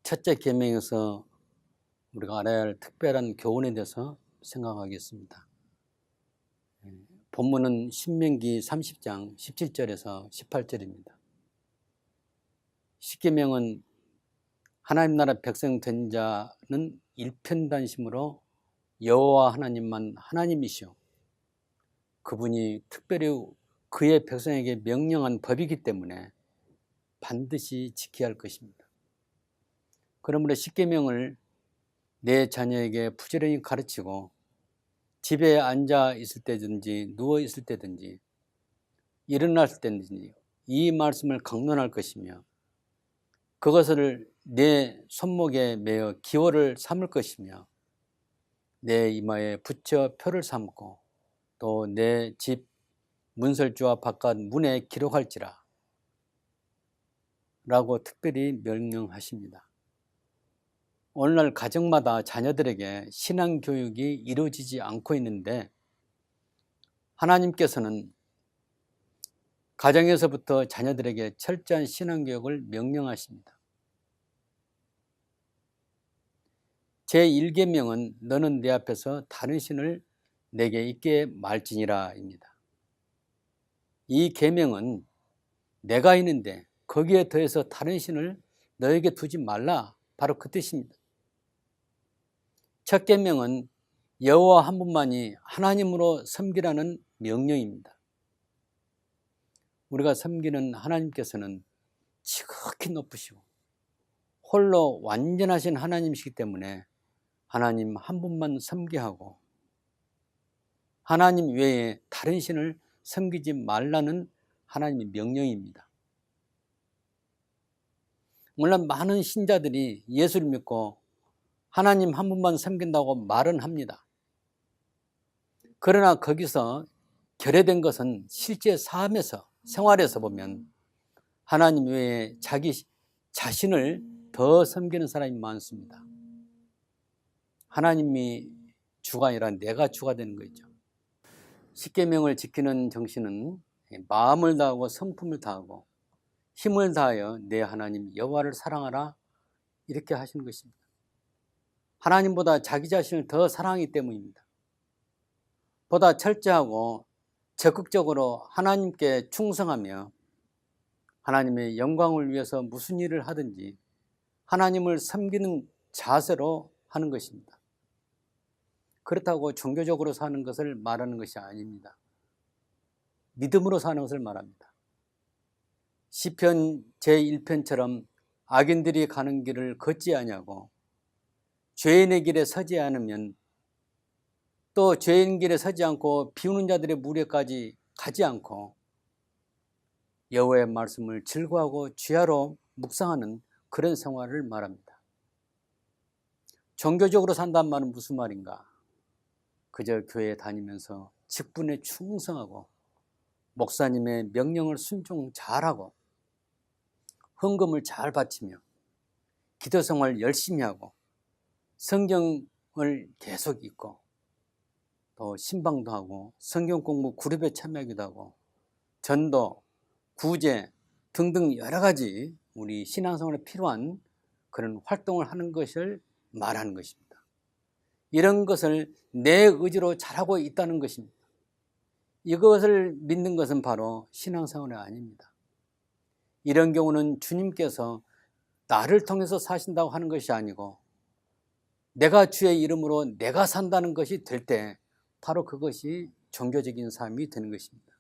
첫째 계명에서 우리가 알아야 할 특별한 교훈에 대해서 생각하겠습니다. 본문은 신명기 30장 17절에서 18절입니다. 십계명은 하나님 나라 백성 된 자는 일편단심으로 여호와 하나님만 하나님이시오. 그분이 특별히 그의 백성에게 명령한 법이기 때문에 반드시 지켜야 할 것입니다. 그러므로 십계명을 내 자녀에게 부지런히 가르치고 집에 앉아 있을 때든지 누워 있을 때든지 일어났을 때든지 이 말씀을 강론할 것이며 그것을 내 손목에 매어 기호를 삼을 것이며 내 이마에 붙여 표를 삼고 또 내 집 문설주와 바깥 문에 기록할지라 라고 특별히 명령하십니다. 오늘날 가정마다 자녀들에게 신앙교육이 이루어지지 않고 있는데 하나님께서는 가정에서부터 자녀들에게 철저한 신앙교육을 명령하십니다. 제1계명은 너는 내 앞에서 다른 신을 내게 있게 말지니라 입니다. 이 계명은 내가 있는데 거기에 더해서 다른 신을 너에게 두지 말라, 바로 그 뜻입니다. 첫 계명은 여호와 한 분만이 하나님으로 섬기라는 명령입니다. 우리가 섬기는 하나님께서는 지극히 높으시고 홀로 완전하신 하나님이시기 때문에 하나님 한 분만 섬겨야 하고 하나님 외에 다른 신을 섬기지 말라는 하나님의 명령입니다. 물론 많은 신자들이 예수를 믿고 하나님 한 분만 섬긴다고 말은 합니다. 그러나 거기서 결여된 것은 실제 삶에서 생활에서 보면 하나님 외에 자기 자신을 더 섬기는 사람이 많습니다. 하나님이 주가 아니라 내가 주가 되는 거죠. 십계명을 지키는 정신은 마음을 다하고 성품을 다하고 힘을 다하여 내 하나님 여호와를 사랑하라 이렇게 하시는 것입니다. 하나님보다 자기 자신을 더 사랑하기 때문입니다. 보다 철저하고 적극적으로 하나님께 충성하며 하나님의 영광을 위해서 무슨 일을 하든지 하나님을 섬기는 자세로 하는 것입니다. 그렇다고 종교적으로 사는 것을 말하는 것이 아닙니다. 믿음으로 사는 것을 말합니다. 시편 제1편처럼 악인들이 가는 길을 걷지 아니하고 죄인의 길에 서지 않으면 또 죄인 길에 서지 않고 비우는 자들의 무리까지 가지 않고 여호와의 말씀을 즐거워하고 주야로 묵상하는 그런 생활을 말합니다. 종교적으로 산다는 말은 무슨 말인가? 그저 교회에 다니면서 직분에 충성하고 목사님의 명령을 순종 잘하고 헌금을 잘 바치며 기도 생활 열심히 하고 성경을 계속 읽고 또 신방도 하고 성경 공부 그룹에 참여하기도 하고 전도, 구제 등등 여러 가지 우리 신앙생활에 필요한 그런 활동을 하는 것을 말하는 것입니다. 이런 것을 내 의지로 잘하고 있다는 것입니다. 이것을 믿는 것은 바로 신앙생활이 아닙니다. 이런 경우는 주님께서 나를 통해서 사신다고 하는 것이 아니고 내가 주의 이름으로 내가 산다는 것이 될 때 바로 그것이 종교적인 삶이 되는 것입니다.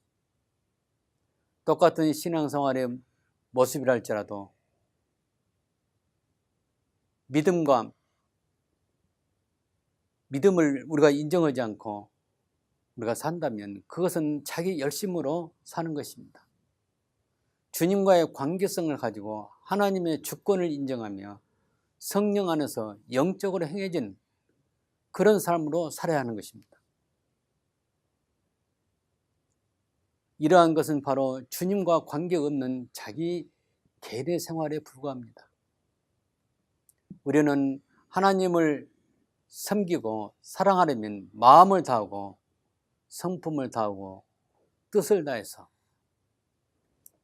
똑같은 신앙생활의 모습이라 할지라도 믿음을 우리가 인정하지 않고 우리가 산다면 그것은 자기 열심으로 사는 것입니다. 주님과의 관계성을 가지고 하나님의 주권을 인정하며 성령 안에서 영적으로 행해진 그런 삶으로 살아야 하는 것입니다. 이러한 것은 바로 주님과 관계없는 자기 개인의 생활에 불과합니다. 우리는 하나님을 섬기고 사랑하려면 마음을 다하고 성품을 다하고 뜻을 다해서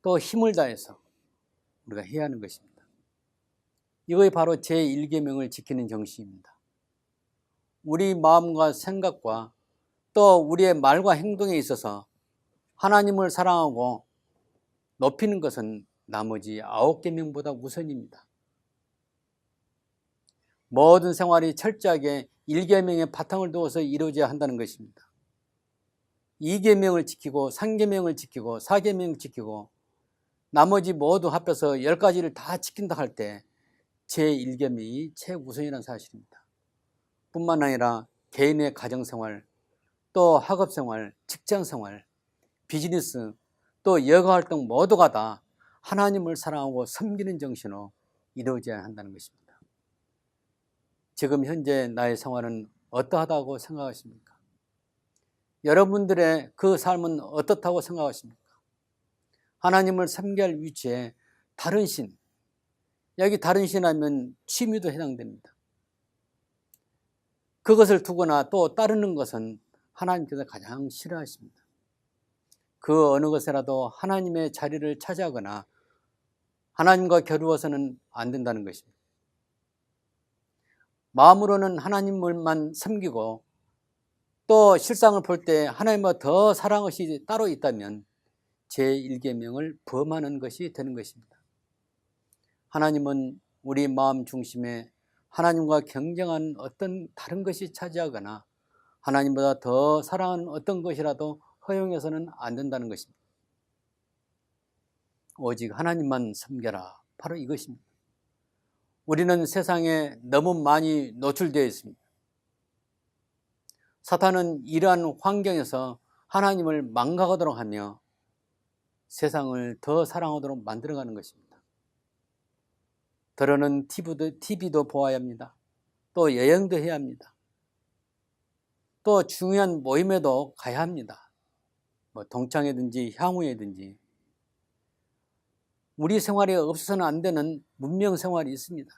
또 힘을 다해서 우리가 해야 하는 것입니다. 이것이 바로 제1계명을 지키는 정신입니다. 우리 마음과 생각과 또 우리의 말과 행동에 있어서 하나님을 사랑하고 높이는 것은 나머지 9계명보다 우선입니다. 모든 생활이 철저하게 1계명의 바탕을 두어서 이루어져야 한다는 것입니다. 2계명을 지키고 3계명을 지키고 4계명을 지키고 나머지 모두 합해서 10가지를 다 지킨다 할 때 제1계명이 최우선이라는 사실입니다. 뿐만 아니라 개인의 가정생활, 또 학업생활, 직장생활, 비즈니스, 또 여가활동 모두가 다 하나님을 사랑하고 섬기는 정신으로 이루어져야 한다는 것입니다. 지금 현재 나의 생활은 어떠하다고 생각하십니까? 여러분들의 그 삶은 어떻다고 생각하십니까? 하나님을 섬겨야 할 위치에 다른 신, 여기 다른 신 하면 취미도 해당됩니다. 그것을 두거나 또 따르는 것은 하나님께서 가장 싫어하십니다. 그 어느 것에라도 하나님의 자리를 차지하거나 하나님과 겨루어서는 안 된다는 것입니다. 마음으로는 하나님을만 섬기고 또 실상을 볼 때 하나님보다 더 사랑하는 것이 따로 있다면 제1계명을 범하는 것이 되는 것입니다. 하나님은 우리 마음 중심에 하나님과 경쟁하는 어떤 다른 것이 차지하거나 하나님보다 더 사랑하는 어떤 것이라도 허용해서는 안 된다는 것입니다. 오직 하나님만 섬겨라. 바로 이것입니다. 우리는 세상에 너무 많이 노출되어 있습니다. 사탄은 이러한 환경에서 하나님을 망각하도록 하며 세상을 더 사랑하도록 만들어가는 것입니다. 더러는 TV도 보아야 합니다. 또 여행도 해야 합니다. 또 중요한 모임에도 가야 합니다. 동창회든지 향후회든지. 우리 생활에 없어서는 안 되는 문명 생활이 있습니다.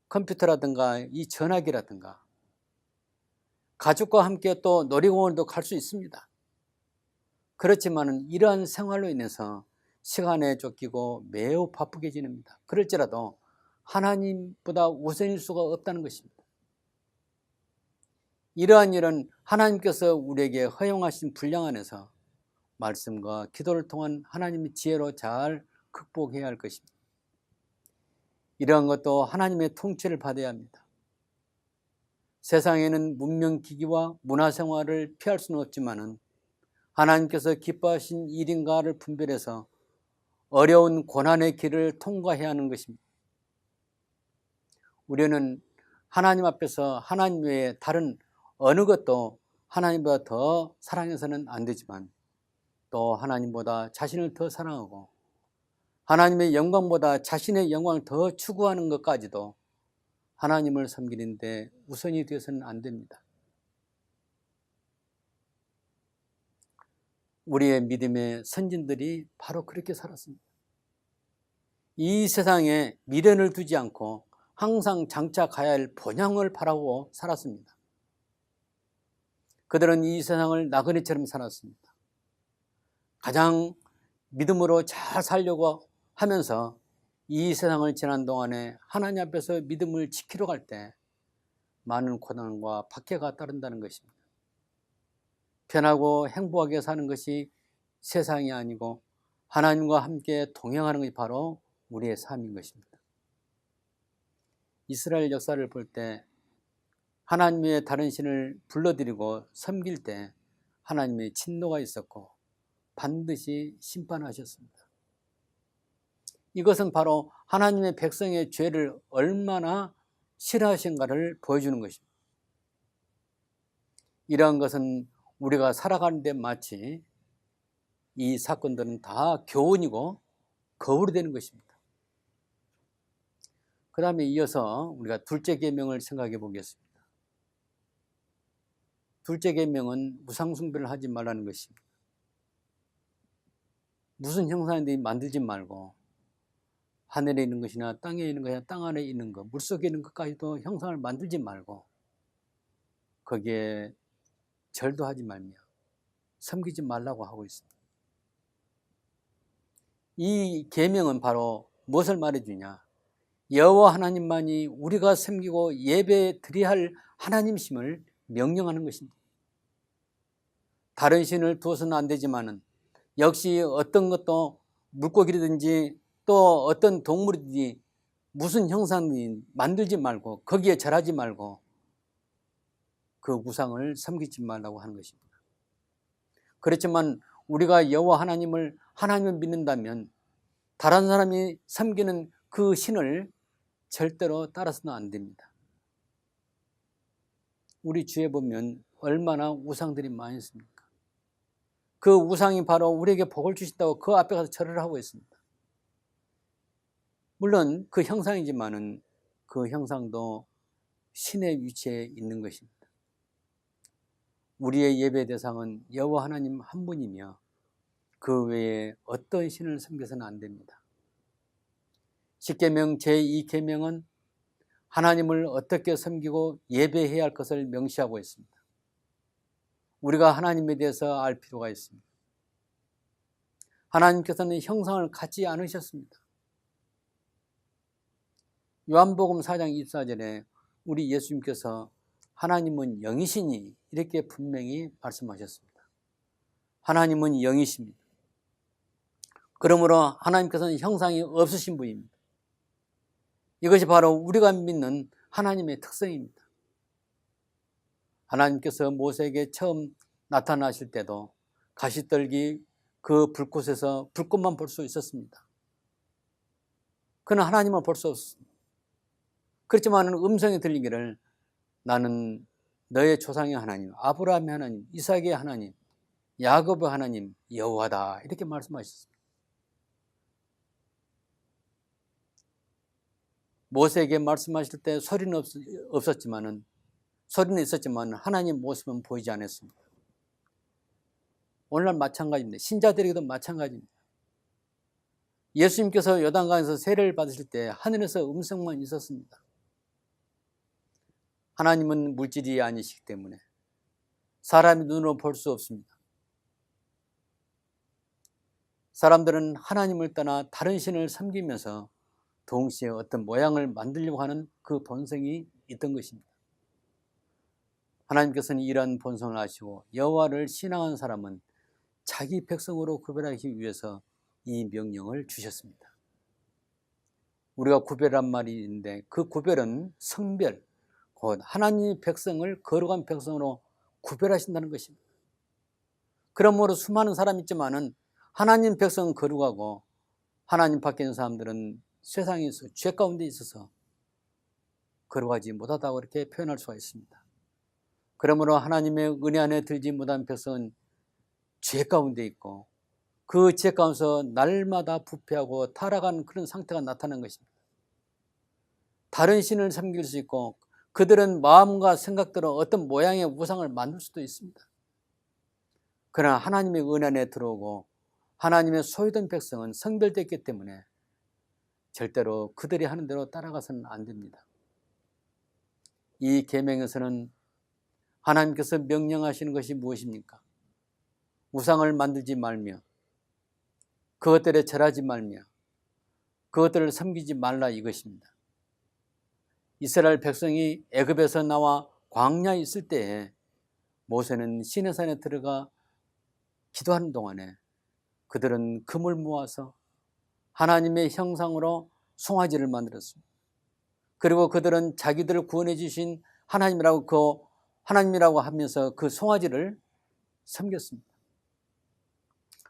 컴퓨터라든가 이 전화기라든가 가족과 함께 또 놀이공원도 갈 수 있습니다. 그렇지만 이러한 생활로 인해서 시간에 쫓기고 매우 바쁘게 지냅니다. 그럴지라도 하나님보다 우선일 수가 없다는 것입니다. 이러한 일은 하나님께서 우리에게 허용하신 분량 안에서 말씀과 기도를 통한 하나님의 지혜로 잘 극복해야 할 것입니다. 이러한 것도 하나님의 통치를 받아야 합니다. 세상에는 문명기기와 문화생활을 피할 수는 없지만 하나님께서 기뻐하신 일인가를 분별해서 어려운 고난의 길을 통과해야 하는 것입니다. 우리는 하나님 앞에서 하나님 외에 다른 어느 것도 하나님보다 더 사랑해서는 안 되지만 또 하나님보다 자신을 더 사랑하고 하나님의 영광보다 자신의 영광을 더 추구하는 것까지도 하나님을 섬기는데 우선이 되어서는 안 됩니다. 우리의 믿음의 선진들이 바로 그렇게 살았습니다. 이 세상에 미련을 두지 않고 항상 장차 가야 할 본향을 바라보고 살았습니다. 그들은 이 세상을 나그네처럼 살았습니다. 가장 믿음으로 잘 살려고 하면서 이 세상을 지난 동안에 하나님 앞에서 믿음을 지키러 갈 때 많은 고난과 박해가 따른다는 것입니다. 편하고 행복하게 사는 것이 세상이 아니고 하나님과 함께 동행하는 것이 바로 우리의 삶인 것입니다. 이스라엘 역사를 볼 때 하나님의 다른 신을 불러들이고 섬길 때 하나님의 진노가 있었고 반드시 심판하셨습니다. 이것은 바로 하나님의 백성의 죄를 얼마나 싫어하신가를 보여주는 것입니다. 이러한 것은 우리가 살아가는데 마치 이 사건들은 다 교훈이고 거울이 되는 것입니다. 그 다음에 이어서 우리가 둘째 계명을 생각해 보겠습니다. 둘째 계명은 무상숭배를 하지 말라는 것입니다. 무슨 형상인지 만들지 말고 하늘에 있는 것이나 땅에 있는 것이나 땅 안에 있는 것, 물속에 있는 것까지도 형상을 만들지 말고 거기에 절도 하지 말며 섬기지 말라고 하고 있습니다. 이 계명은 바로 무엇을 말해주냐? 여호와 하나님만이 우리가 섬기고 예배 드려야 할 하나님심을 명령하는 것입니다. 다른 신을 두어서는 안 되지만은 역시 어떤 것도 물고기라든지 또 어떤 동물이든지 무슨 형상이든지 만들지 말고 거기에 절하지 말고 그 우상을 섬기지 말라고 하는 것입니다. 그렇지만 우리가 여호와 하나님을 믿는다면 다른 사람이 섬기는 그 신을 절대로 따라서는 안 됩니다. 우리 주위에 보면 얼마나 우상들이 많이 있습니까? 그 우상이 바로 우리에게 복을 주신다고 그 앞에 가서 절을 하고 있습니다. 물론 그 형상이지만은 그 형상도 신의 위치에 있는 것입니다. 우리의 예배 대상은 여호와 하나님 한 분이며 그 외에 어떤 신을 섬겨서는 안 됩니다. 십계명 제2계명은 하나님을 어떻게 섬기고 예배해야 할 것을 명시하고 있습니다. 우리가 하나님에 대해서 알 필요가 있습니다. 하나님께서는 형상을 갖지 않으셨습니다. 요한복음 4장 24절에 우리 예수님께서 하나님은 영이시니 이렇게 분명히 말씀하셨습니다. 하나님은 영이십니다. 그러므로 하나님께서는 형상이 없으신 분입니다. 이것이 바로 우리가 믿는 하나님의 특성입니다. 하나님께서 모세에게 처음 나타나실 때도 가시떨기 그 불꽃에서 불꽃만 볼 수 있었습니다. 그는 하나님을 볼 수 없습니다. 그렇지만 음성이 들리기를 나는 너의 조상의 하나님, 아브라함의 하나님, 이삭의 하나님, 야곱의 하나님 여호와다 이렇게 말씀하셨습니다. 모세에게 말씀하실 때 소리는 없었지만은 소리는 있었지만 하나님 모습은 보이지 않았습니다. 오늘날 마찬가지입니다. 신자들에게도 마찬가지입니다. 예수님께서 요단강에서 세례를 받으실 때 하늘에서 음성만 있었습니다. 하나님은 물질이 아니시기 때문에 사람이 눈으로 볼 수 없습니다. 사람들은 하나님을 떠나 다른 신을 섬기면서 동시에 어떤 모양을 만들려고 하는 그 본성이 있던 것입니다. 하나님께서는 이러한 본성을 아시고 여호와를 신앙한 사람은 자기 백성으로 구별하기 위해서 이 명령을 주셨습니다. 우리가 구별이란 말이 있는데 그 구별은 성별, 곧 하나님의 백성을 거룩한 백성으로 구별하신다는 것입니다. 그러므로 수많은 사람이 있지만은 하나님 백성은 거룩하고 하나님 밖에 있는 사람들은 세상에서 죄 가운데 있어서 거룩하지 못하다고 이렇게 표현할 수가 있습니다. 그러므로 하나님의 은혜 안에 들지 못한 백성은 죄 가운데 있고 그 죄 가운데서 날마다 부패하고 타락하는 그런 상태가 나타나는 것입니다. 다른 신을 섬길 수 있고 그들은 마음과 생각대로 어떤 모양의 우상을 만들 수도 있습니다. 그러나 하나님의 은혜 안에 들어오고 하나님의 소유된 백성은 성별됐기 때문에 절대로 그들이 하는 대로 따라가서는 안 됩니다. 이 계명에서는 하나님께서 명령하시는 것이 무엇입니까? 우상을 만들지 말며 그것들에 절하지 말며 그것들을 섬기지 말라 이것입니다. 이스라엘 백성이 애굽에서 나와 광야에 있을 때에 모세는 시내산에 들어가 기도하는 동안에 그들은 금을 모아서 하나님의 형상으로 송아지를 만들었습니다. 그리고 그들은 자기들을 구원해 주신 하나님이라고 하면서 그 송아지를 섬겼습니다.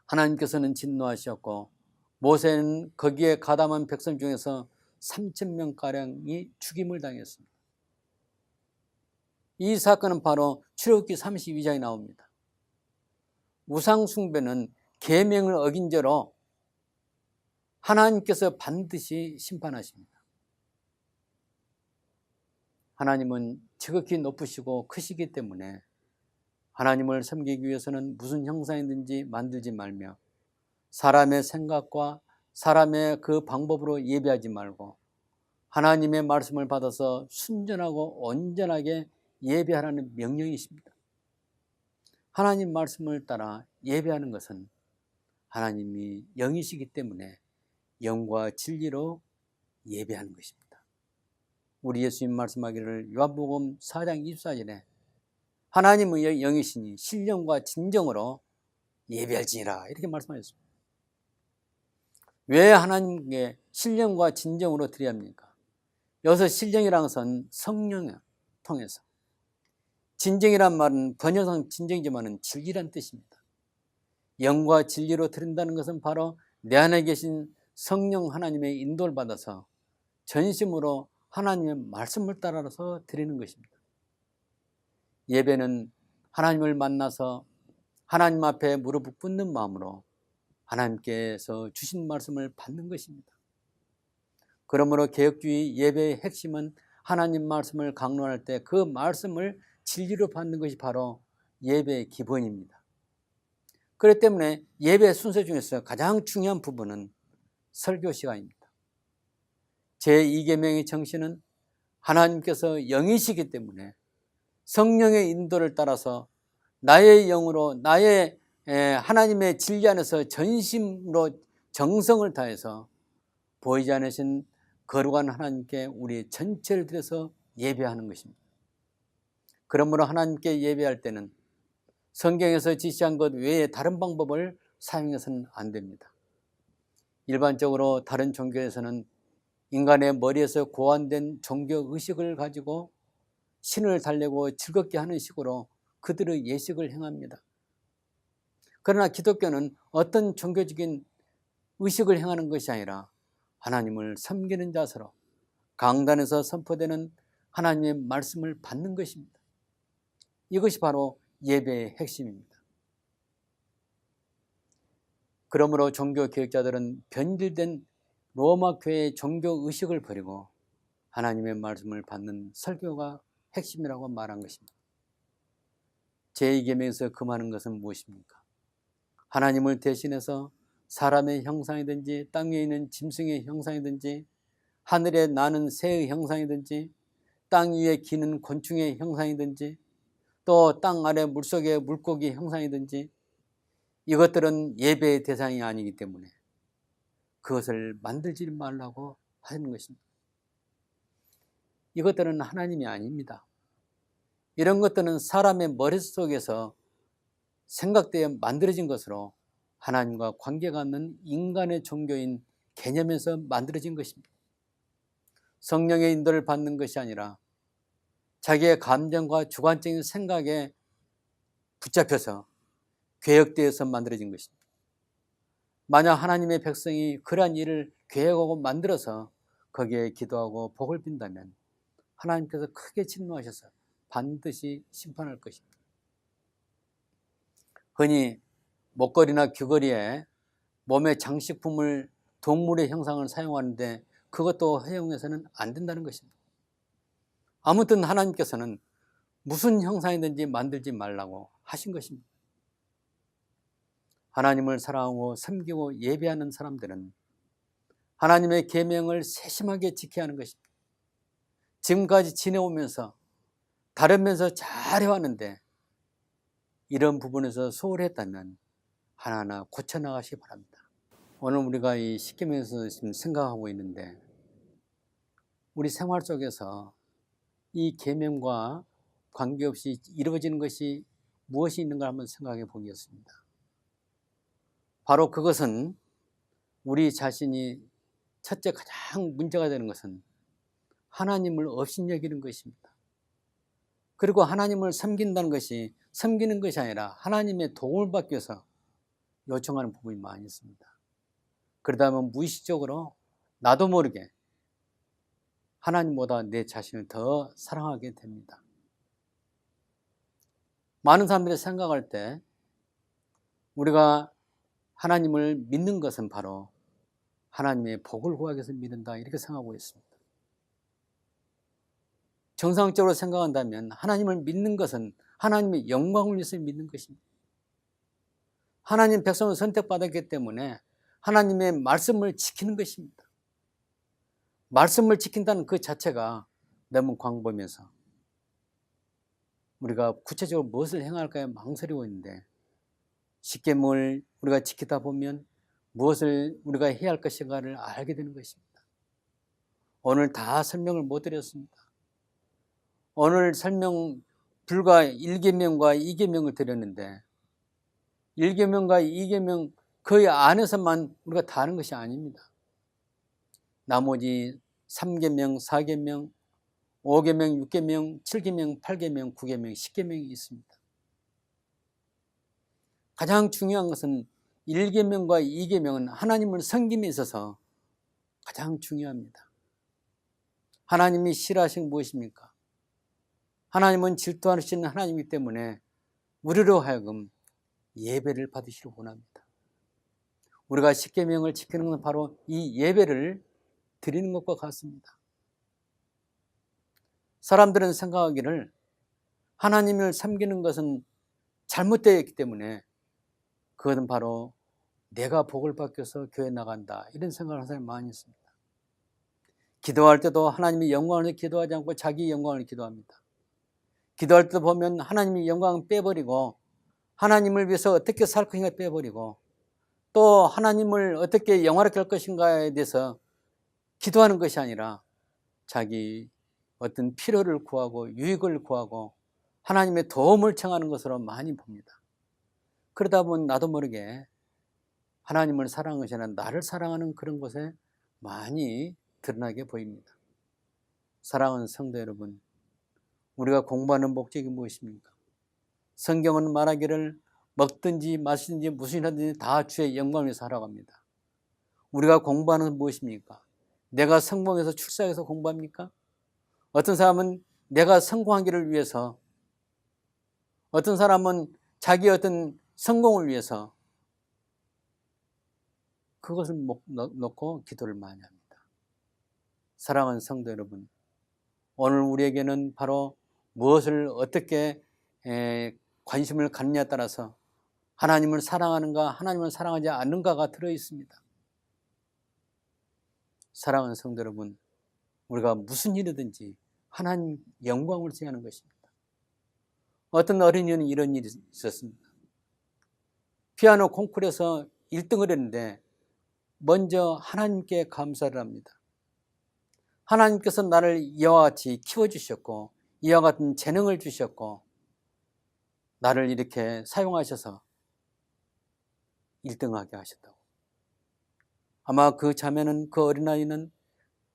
하나님께서는 진노하셨고 모세는 거기에 가담한 백성 중에서 3,000명가량이 죽임을 당했습니다. 이 사건은 바로 출애굽기 32장에 나옵니다. 우상 숭배는 계명을 어긴 죄로 하나님께서 반드시 심판하십니다. 하나님은 지극히 높으시고 크시기 때문에 하나님을 섬기기 위해서는 무슨 형상이든지 만들지 말며 사람의 생각과 사람의 그 방법으로 예배하지 말고 하나님의 말씀을 받아서 순전하고 온전하게 예배하라는 명령이십니다. 하나님 말씀을 따라 예배하는 것은 하나님이 영이시기 때문에 영과 진리로 예배하는 것입니다. 우리 예수님 말씀하기를 요한복음 4장 24절에 하나님은 영이시니 신령과 진정으로 예배할지니라 이렇게 말씀하셨습니다. 왜 하나님께 신령과 진정으로 드려야 합니까? 여기서 신령이라는 것은 성령을 통해서, 진정이란 말은 번역상 진정이지만 진리란 뜻입니다. 영과 진리로 드린다는 것은 바로 내 안에 계신 성령 하나님의 인도를 받아서 전심으로 하나님의 말씀을 따라서 드리는 것입니다. 예배는 하나님을 만나서 하나님 앞에 무릎을 꿇는 마음으로 하나님께서 주신 말씀을 받는 것입니다. 그러므로 개혁주의 예배의 핵심은 하나님 말씀을 강론할 때 그 말씀을 진리로 받는 것이 바로 예배의 기본입니다. 그렇기 때문에 예배 순서 중에서 가장 중요한 부분은 설교 시간입니다. 제2계명의 정신은 하나님께서 영이시기 때문에 성령의 인도를 따라서 나의 영으로 나의 하나님의 진리 안에서 전심으로 정성을 다해서 보이지 않으신 거룩한 하나님께 우리 전체를 들여서 예배하는 것입니다. 그러므로 하나님께 예배할 때는 성경에서 지시한 것 외에 다른 방법을 사용해서는 안 됩니다. 일반적으로 다른 종교에서는 인간의 머리에서 고안된 종교 의식을 가지고 신을 달래고 즐겁게 하는 식으로 그들의 예식을 행합니다. 그러나 기독교는 어떤 종교적인 의식을 행하는 것이 아니라 하나님을 섬기는 자세로 강단에서 선포되는 하나님의 말씀을 받는 것입니다. 이것이 바로 예배의 핵심입니다. 그러므로 종교개혁자들은 변질된 로마 교회의 종교 의식을 버리고 하나님의 말씀을 받는 설교가 핵심이라고 말한 것입니다. 제2계명에서 금하는 것은 무엇입니까? 하나님을 대신해서 사람의 형상이든지 땅 위에 있는 짐승의 형상이든지 하늘에 나는 새의 형상이든지 땅 위에 기는 곤충의 형상이든지 또 땅 아래 물속의 물고기 형상이든지 이것들은 예배의 대상이 아니기 때문에 그것을 만들지 말라고 하는 것입니다. 이것들은 하나님이 아닙니다. 이런 것들은 사람의 머릿속에서 생각되어 만들어진 것으로 하나님과 관계가 없는 인간의 종교인 개념에서 만들어진 것입니다. 성령의 인도를 받는 것이 아니라 자기의 감정과 주관적인 생각에 붙잡혀서 계획되어서 만들어진 것입니다. 만약 하나님의 백성이 그러한 일을 계획하고 만들어서 거기에 기도하고 복을 빈다면 하나님께서 크게 진노하셔서 반드시 심판할 것입니다. 흔히 목걸이나 귀걸이에 몸의 장식품을 동물의 형상을 사용하는데 그것도 허용해서는 안 된다는 것입니다. 아무튼 하나님께서는 무슨 형상이든지 만들지 말라고 하신 것입니다. 하나님을 사랑하고 섬기고 예배하는 사람들은 하나님의 계명을 세심하게 지켜야 하는 것입니다. 지금까지 지내오면서 다루면서 잘 해왔는데 이런 부분에서 소홀했다면 하나하나 고쳐나가시기 바랍니다. 오늘 우리가 이 십계명에서 지금 생각하고 있는데 우리 생활 속에서 이 계명과 관계없이 이루어지는 것이 무엇이 있는가 한번 생각해 보겠습니다. 바로 그것은 우리 자신이 첫째 가장 문제가 되는 것은 하나님을 업신여기는 것입니다. 그리고 하나님을 섬긴다는 것이 섬기는 것이 아니라 하나님의 도움을 받기 위해서 요청하는 부분이 많이 있습니다. 그러다 보면 무의식적으로 나도 모르게 하나님보다 내 자신을 더 사랑하게 됩니다. 많은 사람들이 생각할 때 우리가 하나님을 믿는 것은 바로 하나님의 복을 구하기 위해서 믿는다 이렇게 생각하고 있습니다. 정상적으로 생각한다면 하나님을 믿는 것은 하나님의 영광을 위해서 믿는 것입니다. 하나님 백성을 선택받았기 때문에 하나님의 말씀을 지키는 것입니다. 말씀을 지킨다는 그 자체가 너무 광범위해서 우리가 구체적으로 무엇을 행할까에 망설이고 있는데 십계명을 우리가 지키다 보면 무엇을 우리가 해야 할 것인가를 알게 되는 것입니다. 오늘 다 설명을 못 드렸습니다. 오늘 설명 불과 1계명과 2계명을 드렸는데 1계명과 2계명 그 안에서만 우리가 다 하는 것이 아닙니다. 나머지 3계명, 4계명, 5계명, 6계명, 7계명, 8계명, 9계명, 10계명이 있습니다. 가장 중요한 것은 1계명과 2계명은 하나님을 섬김에 있어서 가장 중요합니다. 하나님이 싫어하신 무엇입니까? 하나님은 질투하시는 하나님이기 때문에 우리로 하여금 예배를 받으시길 원합니다. 우리가 10계명을 지키는 것은 바로 이 예배를 드리는 것과 같습니다. 사람들은 생각하기를 하나님을 섬기는 것은 잘못되어 있기 때문에 그것은 바로 내가 복을 받겨서 교회 나간다, 이런 생각을 하는 사람이 많이 있습니다. 기도할 때도 하나님이 영광을 위해 기도하지 않고 자기 영광을 위해 기도합니다. 기도할 때 보면 하나님이 영광을 빼버리고 하나님을 위해서 어떻게 살 것인가 빼버리고 또 하나님을 어떻게 영화롭게 할 것인가에 대해서 기도하는 것이 아니라 자기 어떤 필요를 구하고 유익을 구하고 하나님의 도움을 청하는 것으로 많이 봅니다. 그러다 보면 나도 모르게 하나님을 사랑하는 것이 아니라 나를 사랑하는 그런 것에 많이 드러나게 보입니다. 사랑하는 성도 여러분, 우리가 공부하는 목적이 무엇입니까? 성경은 말하기를 먹든지 마시든지 무슨 일 하든지 다 주의 영광을 위해서 하라고 합니다. 우리가 공부하는 것은 무엇입니까? 내가 성공해서 출세해서 공부합니까? 어떤 사람은 내가 성공하기를 위해서, 어떤 사람은 자기 어떤 성공을 위해서 그것을 놓고 기도를 많이 합니다. 사랑하는 성도 여러분, 오늘 우리에게는 바로 무엇을 어떻게 관심을 갖느냐에 따라서 하나님을 사랑하는가 하나님을 사랑하지 않는가가 들어있습니다. 사랑하는 성도 여러분, 우리가 무슨 일이든지 하나님 영광을 위해 하는 것입니다. 어떤 어린이는 이런 일이 있었습니다. 피아노 콩쿠르에서 1등을 했는데 먼저 하나님께 감사를 합니다. 하나님께서 나를 이와 같이 키워주셨고 이와 같은 재능을 주셨고 나를 이렇게 사용하셔서 1등하게 하셨다고. 아마 그 자매는, 그 어린아이는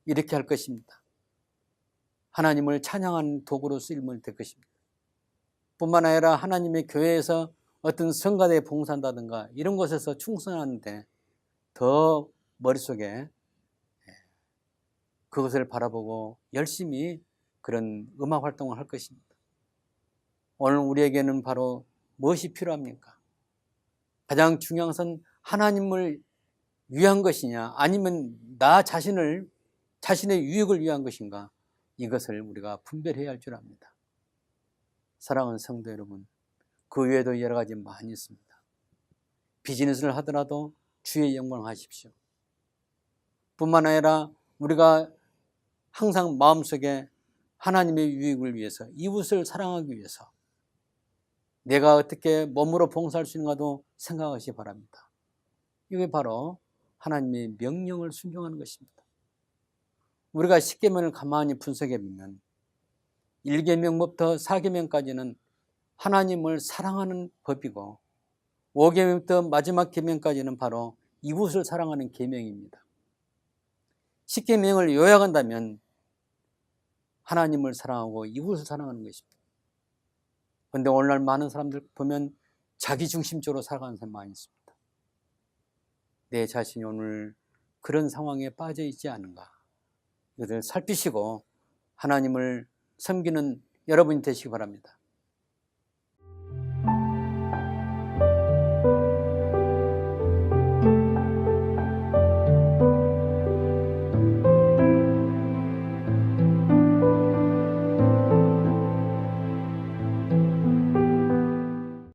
이렇게 할 것입니다. 하나님을 찬양하는 도구로 쓰임을 될 것입니다. 뿐만 아니라 하나님의 교회에서 어떤 성가대에 봉사한다든가 이런 곳에서 충성하는데 더 머릿속에 그것을 바라보고 열심히 그런 음악 활동을 할 것입니다. 오늘 우리에게는 바로 무엇이 필요합니까? 가장 중요한 것은 하나님을 위한 것이냐 아니면 나 자신의 유익을 위한 것인가, 이것을 우리가 분별해야 할 줄 압니다. 사랑하는 성도 여러분, 그 외에도 여러 가지 많이 있습니다. 비즈니스를 하더라도 주의 영광을 하십시오. 뿐만 아니라 우리가 항상 마음속에 하나님의 유익을 위해서, 이웃을 사랑하기 위해서 내가 어떻게 몸으로 봉사할 수 있는가도 생각하시기 바랍니다. 이게 바로 하나님의 명령을 순종하는 것입니다. 우리가 10계명을 가만히 분석해 보면 1계명부터 4계명까지는 하나님을 사랑하는 법이고 5계명부터 마지막 계명까지는 바로 이웃을 사랑하는 계명입니다. 10계명을 요약한다면 하나님을 사랑하고 이웃을 사랑하는 것입니다. 그런데 오늘날 많은 사람들 보면 자기중심적으로 살아가는 사람이 많이 있습니다. 내 자신이 오늘 그런 상황에 빠져 있지 않은가, 이것을 살피시고 하나님을 섬기는 여러분이 되시기 바랍니다.